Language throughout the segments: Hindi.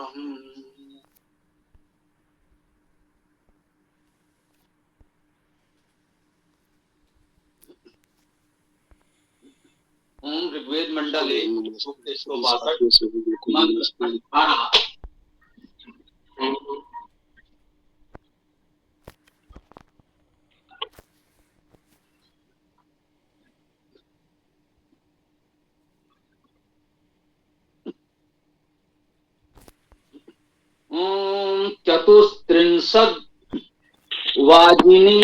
ओम ऋग्वेद मंडल 1 सूक्त 162 मंत्र 18। ओम चतुस्त्रिंशत् वाजिनी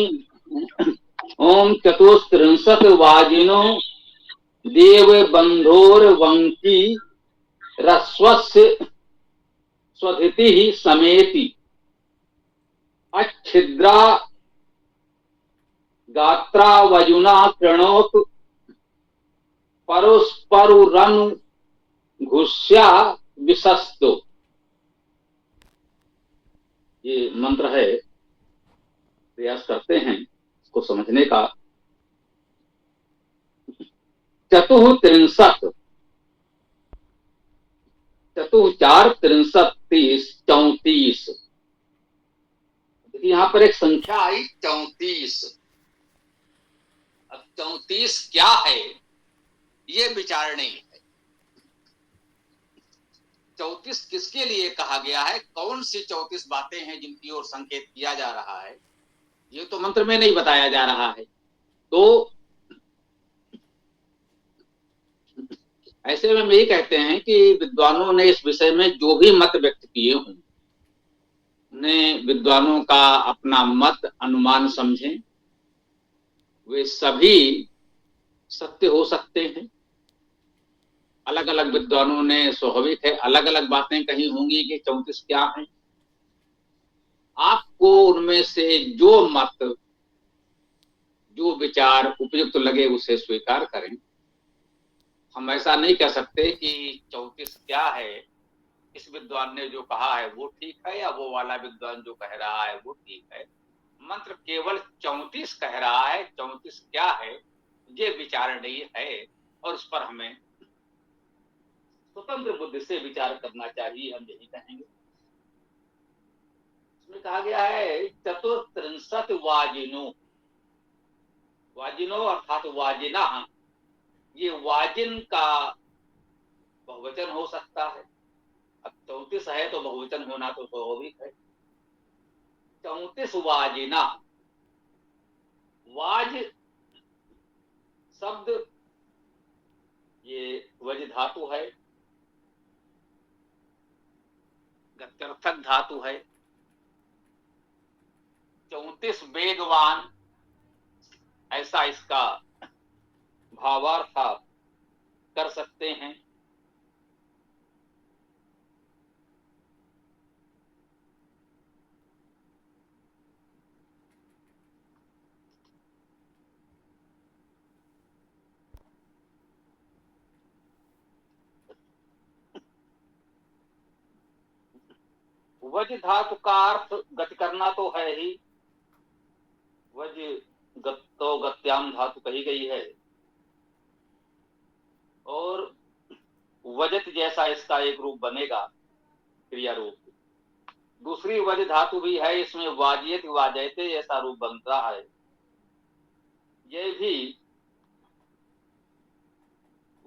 ओम चतुस्त्रिंशत् वाजिनो देव बंधोर्वंकी रस्वस्य स्वधिति समेति अच्छिद्रा गात्रा वजुना कृणोत परुस्परुरनु घुष्या विशस्तो। ये मंत्र है, प्रयास करते हैं इसको समझने का। चतुस्त्रिंशत्, चतु 4 63 30 34। देखिए यहां पर एक संख्या आई 34। अब 34 क्या है ये विचार नहीं है। 34 किसके लिए कहा गया है, कौन सी 34 बातें हैं जिनकी ओर संकेत किया जा रहा है, ये तो मंत्र में नहीं बताया जा रहा है। तो ऐसे में हम यही कहते हैं कि विद्वानों ने इस विषय में जो भी मत व्यक्त किए हों, उन्हें विद्वानों का अपना मत अनुमान समझें, वे सभी सत्य हो सकते हैं। अलग अलग विद्वानों ने स्वाभाविक है अलग अलग बातें कही होंगी कि 34 क्या है। आपको उनमें से जो मत, जो विचार उपयुक्त लगे उसे स्वीकार करें। हम ऐसा नहीं कह सकते कि 34 क्या है, इस विद्वान ने जो कहा है वो ठीक है या वो वाला विद्वान जो कह रहा है वो ठीक है। मंत्र केवल 34 कह रहा है, 34 क्या है ये विचार नहीं है, और उस पर हमें स्वतंत्र बुद्धि से विचार करना चाहिए, हम यही कहेंगे। इसमें कहा गया है चतुस्त्रिंशत् वाजिनो। वाजिनो अर्थात वाजिना, ये वाजिन का बहुवचन हो सकता है। अब 34 है तो बहुवचन होना तो स्वाभाविक है। 34 वाजिना, वाज शब्द ये वज धातु है, गत्यर्थक धातु है। 34 वेगवान, ऐसा इसका भावार्थ आप कर सकते हैं। वज धातु का अर्थ गति करना तो है ही, वज गत्तो गत्याम धातु कही गई है, और वजत जैसा इसका एक रूप बनेगा, क्रिया रूप। दूसरी वज धातु भी है, इसमें वाजियत वाजयते ऐसा रूप बनता है। यह भी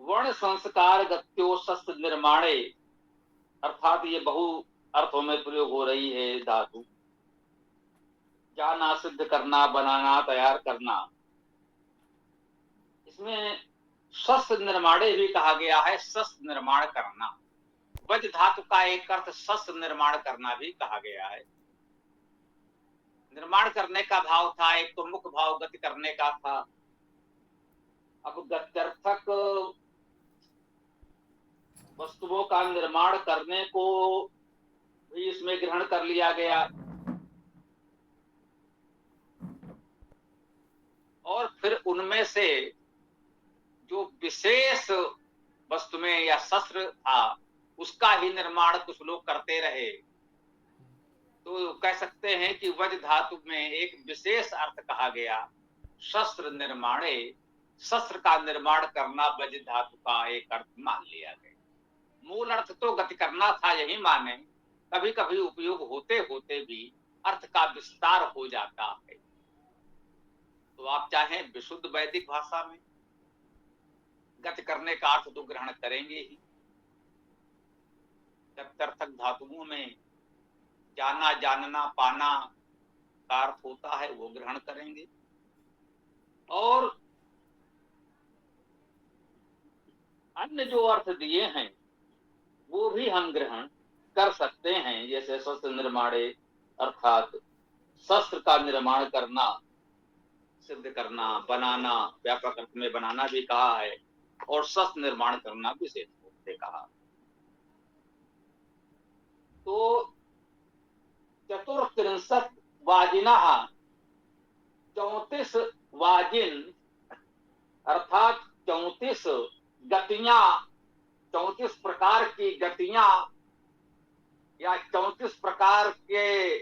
वर्ण संस्कार गत्यो शस्त्र निर्माणे, अर्थात ये बहु अर्थों में प्रयोग हो रही है धातु। जाना, सिद्ध करना, बनाना, तैयार करना। इसमें शस्त्र निर्माणे भी कहा गया है, शस्त्र निर्माण करना। वज धातु का एक अर्थ शस्त्र निर्माण करना भी कहा गया है। निर्माण करने का भाव था, एक तो मुख्य भाव गति करने का था। अब गत्यर्थक वस्तुओं का निर्माण करने को भी इसमें ग्रहण कर लिया गया, और फिर उनमें से जो विशेष वस्तु में या शस्त्र था उसका ही निर्माण कुछ लोग करते रहे। तो कह सकते हैं कि वज धातु में एक विशेष अर्थ कहा गया, शस्त्र निर्माणे, शस्त्र का निर्माण करना वज धातु का एक अर्थ मान लिया गया। मूल अर्थ तो गति करना था, यही माने, कभी कभी उपयोग होते होते भी अर्थ का विस्तार हो जाता है। तो आप चाहें विशुद्ध वैदिक भाषा में गति करने का अर्थ तो ग्रहण करेंगे ही, तर्थक धातुओं में जाना, जानना, पाना का अर्थ होता है वो ग्रहण करेंगे, और अन्य जो अर्थ दिए हैं वो भी हम ग्रहण कर सकते हैं। जैसे शस्त्र निर्माणे, अर्थात शस्त्र का निर्माण करना, सिद्ध करना, बनाना, व्यापक अर्थ में बनाना भी कहा है, और शस्त्र निर्माण करना विशेष रूप से कहा। तो चतुर्त्रिंशत् वाजिनः, 34 वाजिन अर्थात 34 गतियां, 34 प्रकार की गतियां या 34 प्रकार के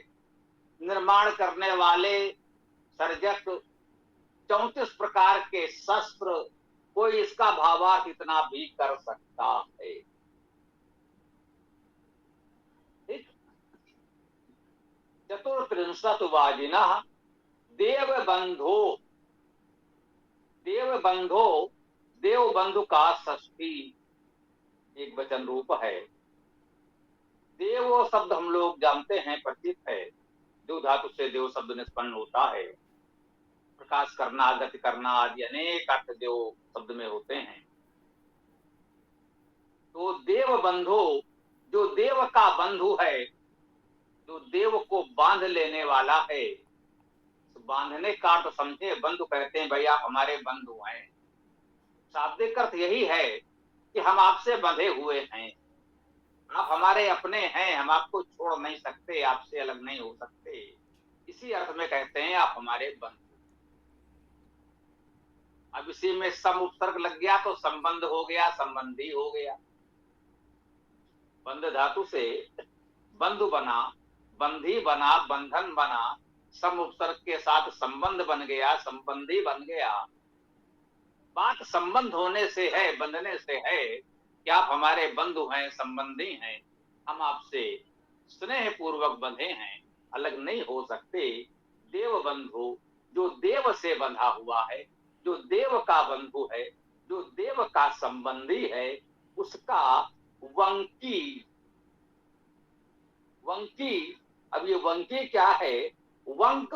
निर्माण करने वाले सर्जक, 34 प्रकार के शस्त्र, कोई इसका भावार्थ इतना भी कर सकता है। ठीक, चतुर्त्रिंशत् वाजिनः देवबंधो, देवबंधो, देवबंधु का षष्ठी एक वचन रूप है। देव शब्द हम लोग जानते हैं, परिचित है, देव धातु से देव शब्द निष्पन्न होता है। प्रकाश करना, गति करना आदि अनेक अर्थ देव शब्द में होते हैं। तो देव बंधु, जो देव का बंधु है, जो देव को बांध लेने वाला है, तो बांधने का अर्थ समझे, बंधु कहते हैं भाई आप हमारे बंधु हैं। शाब्दिक अर्थ यही है कि हम आपसे बंधे हुए हैं, आप हमारे अपने हैं, हम आपको छोड़ नहीं सकते, आपसे अलग नहीं हो सकते। इसी अर्थ में कहते हैं आप हमारे बंधु। अब इसी में सम उपसर्ग लग गया तो संबंध हो गया, संबंधी हो गया। बंध धातु से बंधु बना, बंधी बना, बंधन बना, सम उपसर्ग के साथ संबंध बन गया, संबंधी बन गया। बात संबंध होने से है, बंधने से है कि आप हमारे बंधु हैं, संबंधी हैं, हम आपसे स्नेह पूर्वक बंधे हैं, अलग नहीं हो सकते। देव बंधु, जो देव से बंधा हुआ है, जो देव का बंधु है, जो देव का संबंधी है, उसका वंकी, वंकी। अब ये वंकी क्या है? वंक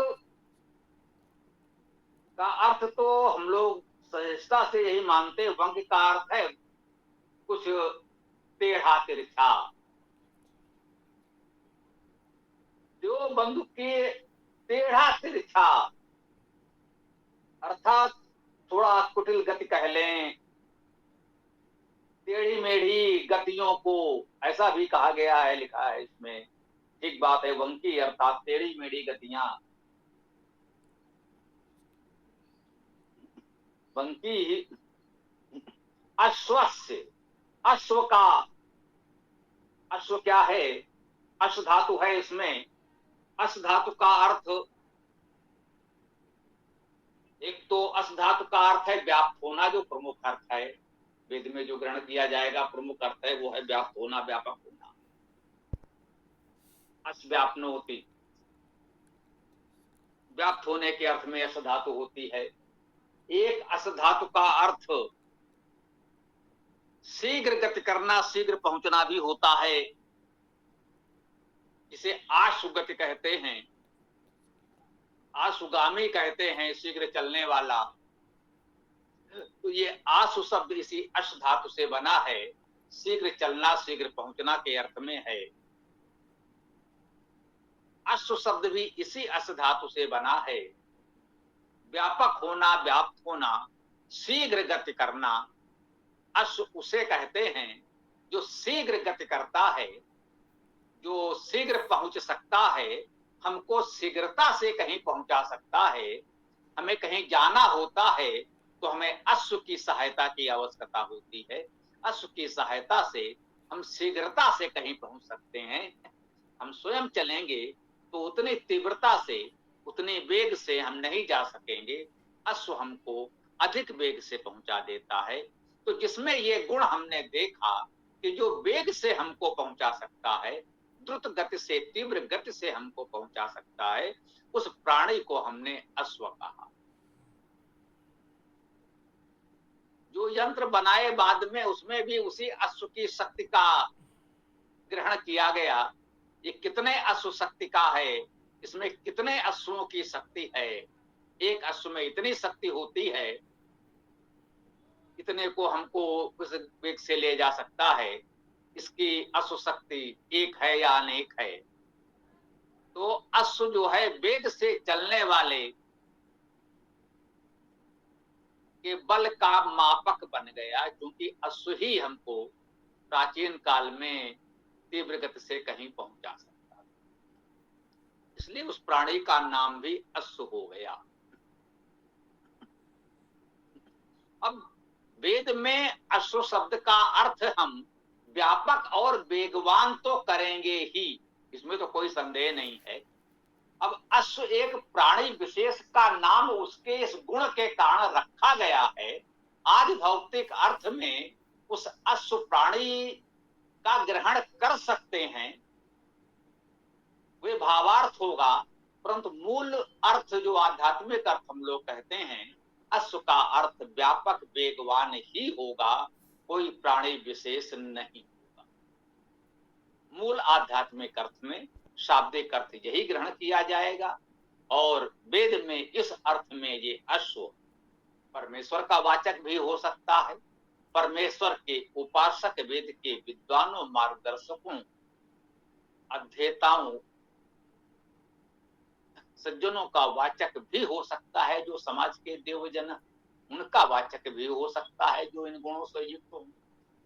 का अर्थ तो हम लोग सहजता से यही मानते, वंक का अर्थ है कुछ टेढ़ा तिरछा। जो बंधु के टेढ़ा तिरछा अर्थात थोड़ा कुटिल गति कह लें, टेढ़ी मेढ़ी गतियों को ऐसा भी कहा गया है, लिखा है इसमें। ठीक बात है, वंकी अर्थात टेढ़ी मेढ़ी गतियां। वंकी अश्वस्य, अश्व का, अश्व क्या है? अश्व धातु है इसमें। अश्व धातु का अर्थ, एक तो अश्व धातु का अर्थ है व्याप्त होना, जो प्रमुख अर्थ है वेद में जो ग्रहण किया जाएगा, प्रमुख अर्थ है वो है व्याप्त होना, व्यापक होना। अश्व व्याप्नो होती, व्याप्त होने के अर्थ में अश्व धातु होती है। एक अश्व धातु का अर्थ शीघ्र गति करना, शीघ्र पहुंचना भी होता है, जिसे आशु गति कहते हैं, आशुगामी कहते हैं, शीघ्र चलने वाला। तो ये आशु शब्द इसी अश्व धातु से बना है, शीघ्र चलना, शीघ्र पहुंचना के अर्थ में है। अश्व शब्द भी इसी अश्व धातु से बना है, व्यापक होना, व्याप्त होना, शीघ्र गति करना। अश्व उसे कहते हैं जो शीघ्र गति करता है, जो शीघ्र पहुंच सकता है, हमको शीघ्रता से कहीं पहुंचा सकता है। हमें कहीं जाना होता है तो हमें अश्व की सहायता की आवश्यकता होती है। अश्व की सहायता से हम शीघ्रता से कहीं पहुंच सकते हैं। हम स्वयं चलेंगे तो उतनी तीव्रता से, उतने वेग से हम नहीं जा सकेंगे। अश्व हमको अधिक वेग से पहुंचा देता है। तो जिसमें ये गुण हमने देखा कि जो वेग से हमको पहुंचा सकता है, द्रुत गति से, तीव्र गति से हमको पहुंचा सकता है, उस प्राणी को हमने अश्व कहा। जो यंत्र बनाए बाद में, उसमें भी उसी अश्व की शक्ति का ग्रहण किया गया। ये कितने अश्व शक्ति का है, इसमें कितने अश्वों की शक्ति है, एक अश्व में इतनी शक्ति होती है, इतने को हमको उस वेग से ले जा सकता है, इसकी अश्व शक्ति एक है या अनेक है। तो अश्व जो है वेग से चलने वाले के बल का मापक बन गया, क्योंकि अश्व ही हमको प्राचीन काल में तीव्र गति से कहीं पहुंचा सकता है, इसलिए उस प्राणी का नाम भी अश्व हो गया। अब वेद में अश्व शब्द का अर्थ हम व्यापक और वेगवान तो करेंगे ही, इसमें तो कोई संदेह नहीं है। अब अश्व एक प्राणी विशेष का नाम उसके इस गुण के कारण रखा गया है। आज भौतिक अर्थ में उस अश्व प्राणी का ग्रहण कर सकते हैं, वे भावार्थ होगा, परंतु मूल अर्थ जो आध्यात्मिक अर्थ हम लोग कहते हैं, अश्व का अर्थ व्यापक वेगवान ही होगा, कोई प्राणी विशेष नहीं होगा। मूल आध्यात्मिक अर्थ में शाब्दिक अर्थ यही ग्रहण किया जाएगा, और वेद में इस अर्थ में ये अश्व परमेश्वर का वाचक भी हो सकता है, परमेश्वर के उपासक, वेद के विद्वानों, मार्गदर्शकों, अध्येताओं, सज्जनों का वाचक भी हो सकता है, जो समाज के देवजन, उनका वाचक भी हो सकता है, जो इन गुणों से युक्त हो,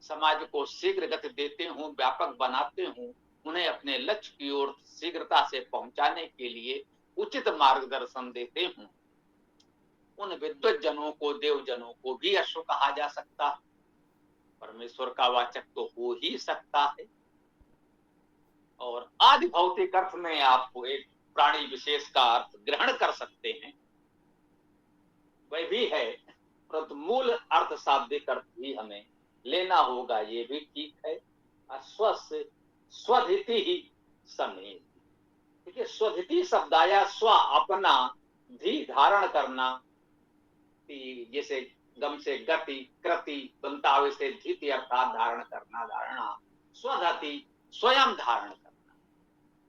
समाज को शीघ्र गति देते हों, व्यापक बनाते हों, उन्हें अपने लक्ष्य की ओर शीघ्रता से पहुंचाने के लिए उचित मार्गदर्शन देते हों, उन विद्वत जनों को, देवजनों को भी अश्व कहा जा सकता है। परमेश्वर का वाचक तो हो ही सकता है। और आदि भौतिक अर्थ में आपको एक प्राणी विशेष का अर्थ ग्रहण कर सकते हैं, वह भी है, परंतु मूल अर्थ शाब्दिक अर्थ भी हमें लेना होगा, ये भी ठीक है। अश्वस्य स्वधिति ही समेत। देखिए, स्वधिति शब्द आया, स्व अपना, धी धारण करना, जैसे गम से गति, कृति बनता है, वैसे धीति अर्थात धारण करना, धारणा। स्वधति स्वयं धारण करना,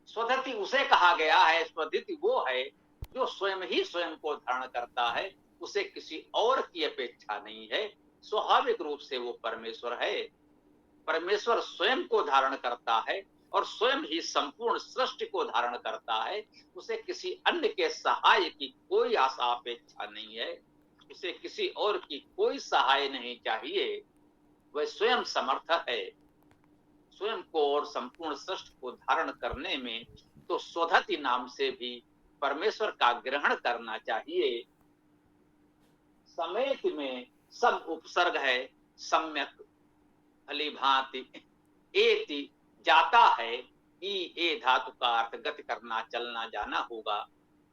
स्वधति उसे कहा गया है, स्वधिति वो है जो स्वयं ही स्वयं को धारण करता है, उसे किसी और की अपेक्षा नहीं है, स्वाभाविक रूप से वो परमेश्वर है। परमेश्वर स्वयं को धारण करता है और स्वयं ही संपूर्ण सृष्टि को धारण करता है, उसे किसी अन्य के सहाय की कोई आशा अपेक्षा नहीं है, उसे किसी और की कोई सहाय नहीं चाहिए, वह स्वयं समर्थ है स्वयं को और संपूर्ण सृष्टि को धारण करने में। तो स्वधति नाम से भी परमेश्वर का ग्रहण करना चाहिए। समेत में सब उपसर्ग है, सम्यक, भली भांति, एति जाता है, ई ए धातु का अर्थ गति करना, चलना, जाना होगा।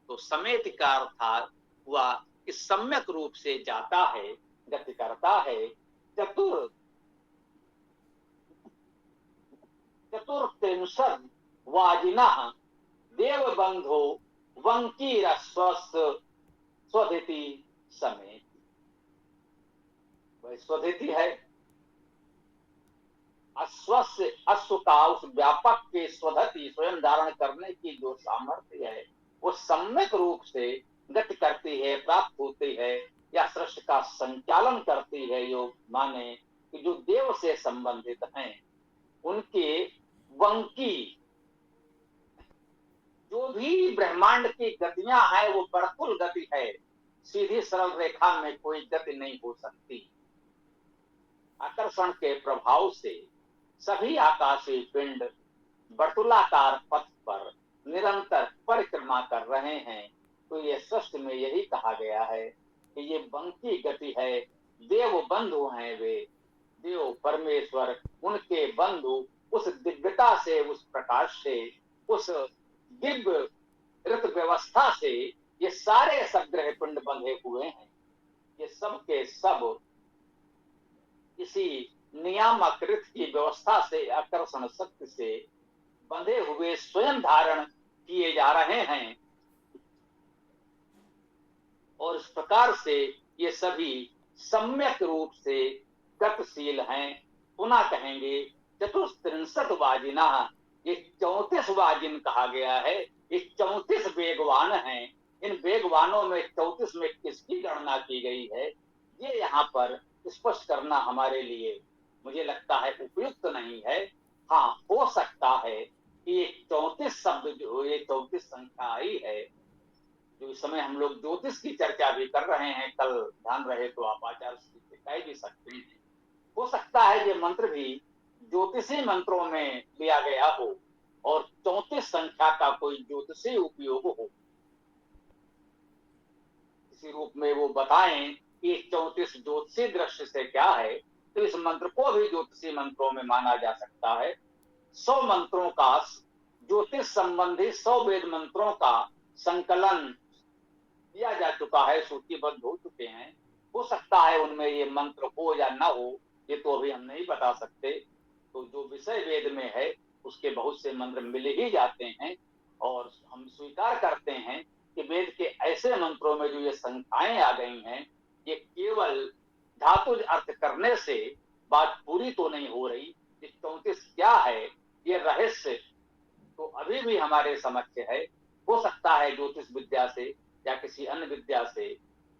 तो समेत का अर्थ हुआ कि सम्यक रूप से जाता है, गति करता है। चतुर चतुर्त्रिंशद वाजिना देव बंधो वंकीर स्वधिति समेत। वह स्वधिति है, अश्वस्य, अश्व का उस व्यापक के स्वधति, स्वयं धारण करने की जो सामर्थ्य है, वो सम्यक रूप से गति करती है, प्राप्त होती है, या सृष्टि का संचालन करती है। योग माने कि जो देव से संबंधित हैं, उनके वंकी, जो भी ब्रह्मांड की गतियां हैं, वो वर्तुल गति है, सीधी सरल रेखा में कोई गति नहीं हो सकती। आकर्षण के प्रभाव से सभी आकाशीय पिंड वर्तुलाकार पथ पर निरंतर परिक्रमा कर रहे हैं। तो ये सृष्टि में यही कहा गया है कि ये वंकी गति है, देव बंधु हैं वे, देव परमेश्वर, उनके बंधु उस दिव्यता से, उस प्रकाश से, उस दिव्य ऋत व्यवस्था से ये सारे सग्रह पिंड बंधे हुए हैं। ये सब के सब इसी नियामक ऋत की व्यवस्था से, आकर्षण शक्ति से बंधे हुए स्वयं धारण किए जा रहे हैं और इस प्रकार से ये सभी सम्यक रूप से गतिशील हैं। पुनः कहेंगे चतुस्त्रिंशत वाजिना, ये 34 वाजिन कहा गया है, ये 34 वेगवान हैं। इन वेगवानों में 34 में किसकी गणना की गई है, ये यहाँ पर स्पष्ट करना हमारे लिए मुझे लगता है उपयुक्त नहीं है। हाँ, हो सकता है कि ये 34 शब्द जो ये 34 संख्या आई है, जो इस समय हम लोग ज्योतिष की चर्चा भी कर रहे हैं, कल ध्यान रहे तो आप आचार्य से कह भी सकते हैं, हो सकता है ये मंत्र भी ज्योतिषी मंत्रों में लिया गया हो और 34 संख्या का कोई ज्योतिषी उपयोग हो, इसी रूप में वो बताएं कि 34 ज्योतिषी दृष्टि से क्या है, तो इस मंत्र को भी ज्योतिषी मंत्रों में माना जा सकता है। 100 मंत्रों का, ज्योतिष संबंधी 100 वेद मंत्रों का संकलन किया जा चुका है, सूचीबद्ध हो चुके हैं। हो सकता है उनमें ये मंत्र हो या ना हो, ये तो अभी हम नहीं बता सकते। तो जो विषय वेद में है उसके बहुत से मंत्र मिल ही जाते हैं और हम स्वीकार करते हैं कि वेद के ऐसे मंत्रों में जो ये संख्याएं आ गई हैं, ये केवल धातुज अर्थ करने से बात पूरी तो नहीं हो रही। ये 34 क्या है, ये रहस्य तो अभी भी हमारे समक्ष है। हो सकता है ज्योतिष विद्या से या किसी अन्य विद्या से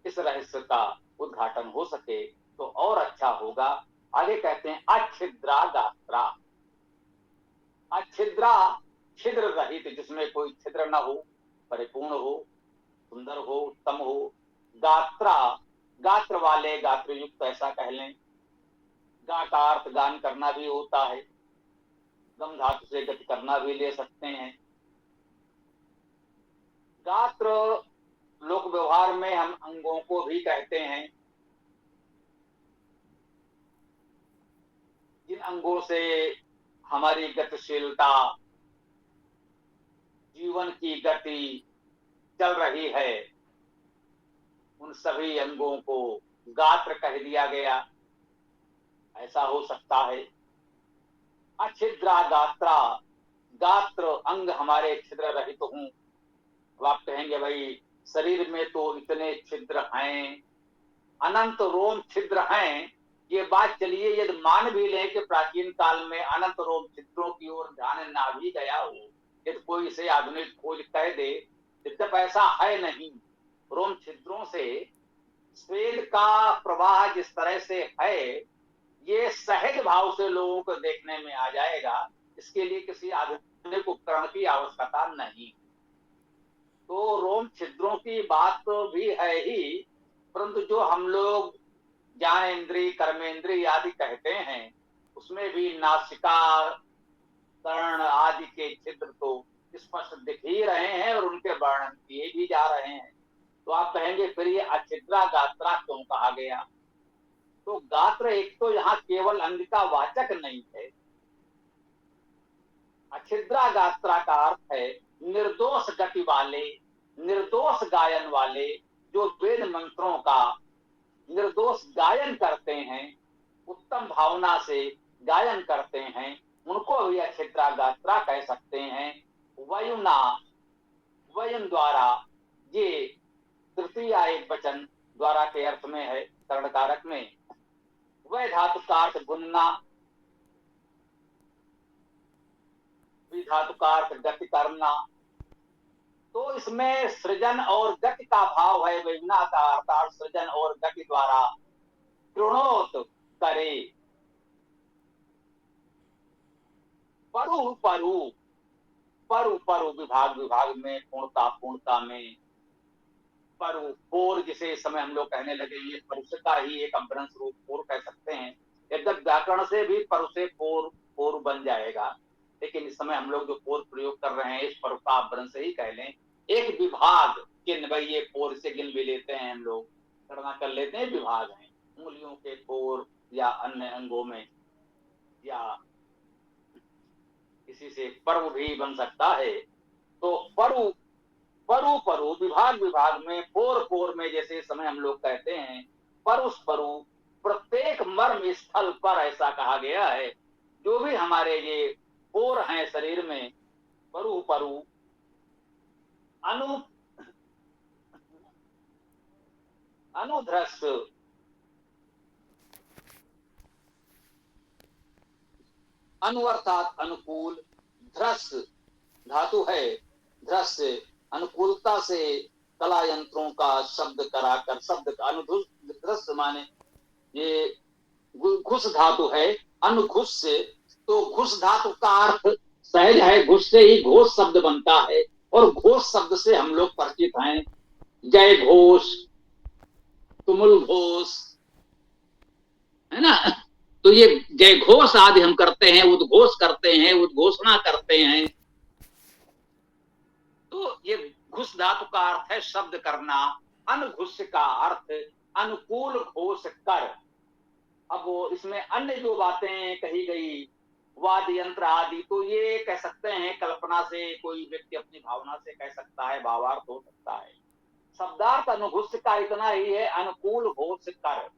इस रहस्य का उद्घाटन हो सके तो और अच्छा होगा। आगे कहते हैं अच्छिद्रा गात्रा, अच्छिद्रा छिद्र रहित, जिसमें कोई छिद्र न हो, परिपूर्ण हो, सुंदर हो, उत्तम हो। गात्रा, गात्र वाले, गात्र युक्त ऐसा कह लें। गा का अर्थ गान करना भी होता है, गम धातु से गति करना भी ले सकते हैं। गात्र लोक व्यवहार में हम अंगों को भी कहते हैं, जिन अंगों से हमारी गतिशीलता, जीवन की गति चल रही है, उन सभी अंगों को गात्र कह दिया गया, ऐसा हो सकता है। अच्छिद्रा गात्रा, गात्र अंग हमारे छिद्र रहित तो हूं। अब आप कहेंगे भाई शरीर में तो इतने छिद्र हैं, अनंत रोम छिद्र हैं। ये बात चलिए यदि मान भी लें कि प्राचीन काल में अनंत रोम छिद्रों की ओर ध्यान ना भी गया हो, यदि कोई इसे आधुनिक खोज कह दे, जब ऐसा है नहीं। रोम छिद्रों से स्वेद का प्रवाह जिस तरह से है, ये सहज भाव से लोगों को देखने में आ जाएगा। इसके लिए किसी आधुनिक उपकरण की आवश्यकता नहीं। तो रोम छिद्रों की बात तो भी है ही, परंतु जो हम लोग ज्ञानेन्द्रिय, कर्मेंद्रिय आदि कहते हैं, उसमें भी नासिका, कर्ण आदि के छिद्र तो स्पष्ट दिख ही रहे हैं और उनके वर्णन किए भी जा रहे हैं। तो आप कहेंगे फिर ये अछिद्रा गात्रा क्यों कहा गया? तो गात्र एक तो यहाँ केवल अंग का वाचक नहीं है। अछिद्रा गात्रा का अर्थ है निर्दोष गति वाले, निर्दोष गायन वाले, जो वेद मंत्रों का निर्दोष गायन करते हैं, उत्तम भावना से गायन करते हैं, उनको भी अछिद्रा गात्रा कह सकते हैं। वयुना, वयन द्वारा, ये तृतीय एक वचन द्वारा के अर्थ में है, कर्ण कारक में। वह धातु का अर्थ गुनना, धातु का अर्थ गति करना। तो इसमें सृजन और गति का भाव है। वेदना का अर्थात सृजन और गति द्वारा कृणोत करे। परु परु, परु परु विभाग, विभाग में, पूर्णता पूर्णता में। परु पोर, जिसे इस समय हम लोग कहने लगे, ये परुष का ही एक अपभ्रंश रूप पोर कह सकते हैं। एकदम व्याकरण से भी परु से पोर, पोर बन जाएगा, लेकिन इस समय हम लोग जो पोर प्रयोग कर रहे हैं, इस परु का अपभ्रंश ही कह लें। एक विभाग किन भाई, ये पोर से गिन भी लेते हैं हम लोग, गणना कर लेते हैं, विभाग हैं उंगलियों के पोर या अन्य अंगों में, या किसी से पर्व भी बन सकता है। तो परु, परु परु विभाग, विभाग में, पोर पोर में, जैसे इस समय हम लोग कहते हैं परुष परु, प्रत्येक मर्म स्थल पर, ऐसा कहा गया है। जो भी हमारे ये पोर हैं शरीर में, परु परु अनु अनुध्रस अनु अर्थात अनुकूल, ध्रस धातु है, ध्रस अनुकूलता से कला यंत्रों का शब्द कराकर, शब्द का अनुध्रस माने ये घुस धातु है, अनुघुस से, तो घुस धातु का अर्थ सहज है, घुस से ही घोष शब्द बनता है, और घोष शब्द से हम लोग परिचित हैं, जय घोष, तुमुल घोष, है ना। तो ये जय घोष आदि हम करते हैं, उद्घोष करते हैं, उद्घोषणा करते हैं। तो ये घुस धातु का अर्थ है शब्द करना, अनघुस का अर्थ अनुकूल घोष कर। अब वो इसमें अन्य जो बातें कही गई, वाद्य यंत्र आदि, तो ये कह सकते हैं कल्पना से, कोई व्यक्ति अपनी भावना से कह सकता है, भावार्थ हो सकता है। शब्दार्थ अनुघुस का इतना ही है, अनुकूल घोष कर।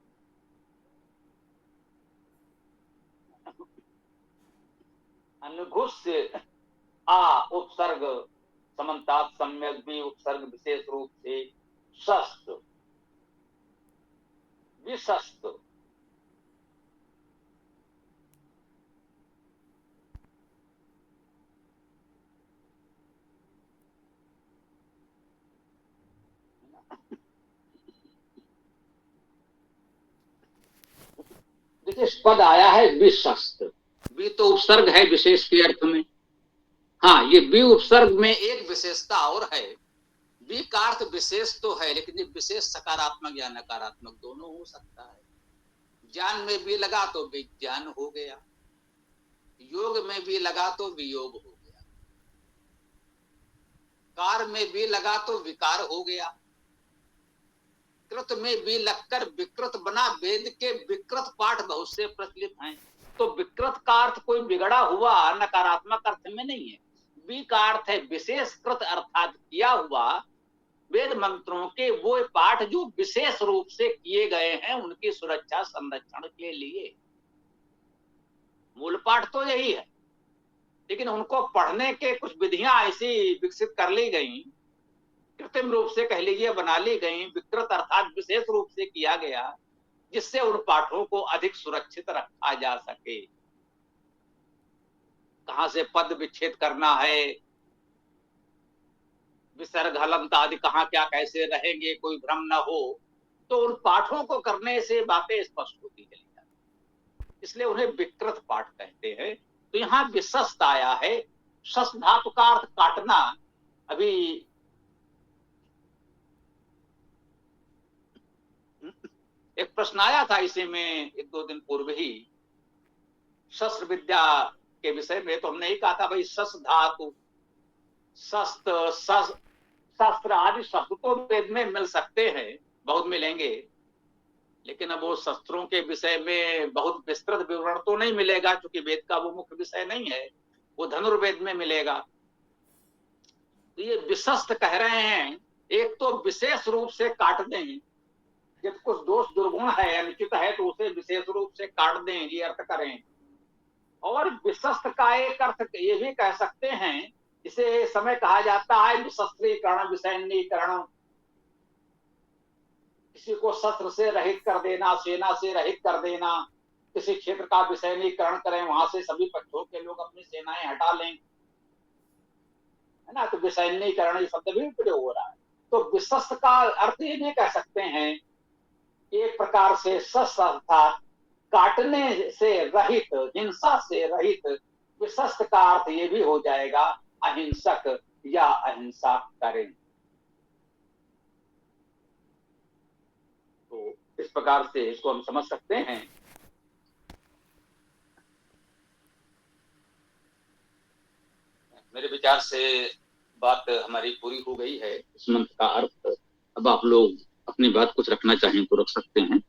अनुघुस आ उपसर्ग समन्तात सम्यक भी उपसर्ग विशेष रूप से शस्त विशस्त। देखिए पद आया है विशस्त, बी तो उपसर्ग है विशेष के अर्थ में। हाँ, ये बी उपसर्ग में एक विशेषता और है, बी का अर्थ विशेष तो है, लेकिन ये विशेष सकारात्मक या नकारात्मक दोनों हो सकता है। ज्ञान में भी लगा तो विज्ञान हो गया, योग में भी लगा तो वियोग हो गया, कार में भी लगा तो विकार हो गया, कृत में भी लगकर विकृत बना। वेद के विकृत पाठ बहुत से प्रचलित हैं, तो विकृत का अर्थ कोई बिगड़ा हुआ नकारात्मक अर्थ में नहीं है। बी का अर्थ है विशेष कृत अर्थात किया हुआ। वेद मंत्रों के वो पाठ जो विशेष रूप से किए गए हैं, उनकी सुरक्षा संरक्षण के लिए। मूल पाठ तो यही है, लेकिन उनको पढ़ने के कुछ विधियां ऐसी विकसित कर ली गई, कृत्रिम रूप से कह लीजिए बना ली गई, विकृत अर्थात विशेष रूप से किया गया, जिससे उन पाठों को अधिक सुरक्षित रखा जा सके। कहां से पद विच्छेद करना है, विसर्ग हलंत आदि कहां क्या कैसे रहेंगे, कोई भ्रम न हो, तो उन पाठों को करने से बातें स्पष्ट होती चली जाती, इसलिए उन्हें विकृत पाठ कहते हैं। तो यहाँ विशस्त आया है, शस्त धातु का अर्थ काटना। अभी एक प्रश्न आया था इसी में एक दो दिन पूर्व ही, शस्त्र विद्या के विषय में, तो हमने ही कहा था भाई शस्त्र धातु, शस्त्र शस्त्र आदि शब्द तो वेद में मिल सकते हैं, बहुत मिलेंगे, लेकिन अब वो शस्त्रों के विषय में बहुत विस्तृत विवरण तो नहीं मिलेगा, क्योंकि वेद का वो मुख्य विषय नहीं है, वो धनुर्वेद में मिलेगा। तो ये विशस्त कह रहे हैं, एक तो विशेष रूप से काट दें, जब कुछ दोष दुर्गुण है, अनुचित है, तो उसे विशेष रूप से काट दें, ये अर्थ करें। और विशस्त का एक अर्थ ये भी कह सकते हैं, इसे समय कहा जाता है विशस्त्रीकरण, विसैन्यीकरण, किसी को शस्त्र से रहित कर देना, सेना से रहित कर देना, किसी क्षेत्र का विसैन्यीकरण करें, वहां से सभी पक्षों के लोग अपनी सेनाएं हटा लें, है ना। तो विसैन्यीकरण ये शब्द भी प्रयोग हो रहा है। तो विशस्त का अर्थ ये भी कह सकते हैं, एक प्रकार से शस्त्र अर्थात काटने से रहित, हिंसा से रहित। विशस्त का अर्थ ये भी हो जाएगा अहिंसक या अहिंसा करें। तो इस प्रकार से इसको हम समझ सकते हैं। मेरे विचार से बात हमारी पूरी हो गई है इस मंत्र का अर्थ। अब आप लोग अपनी बात कुछ रखना चाहें तो रख सकते हैं।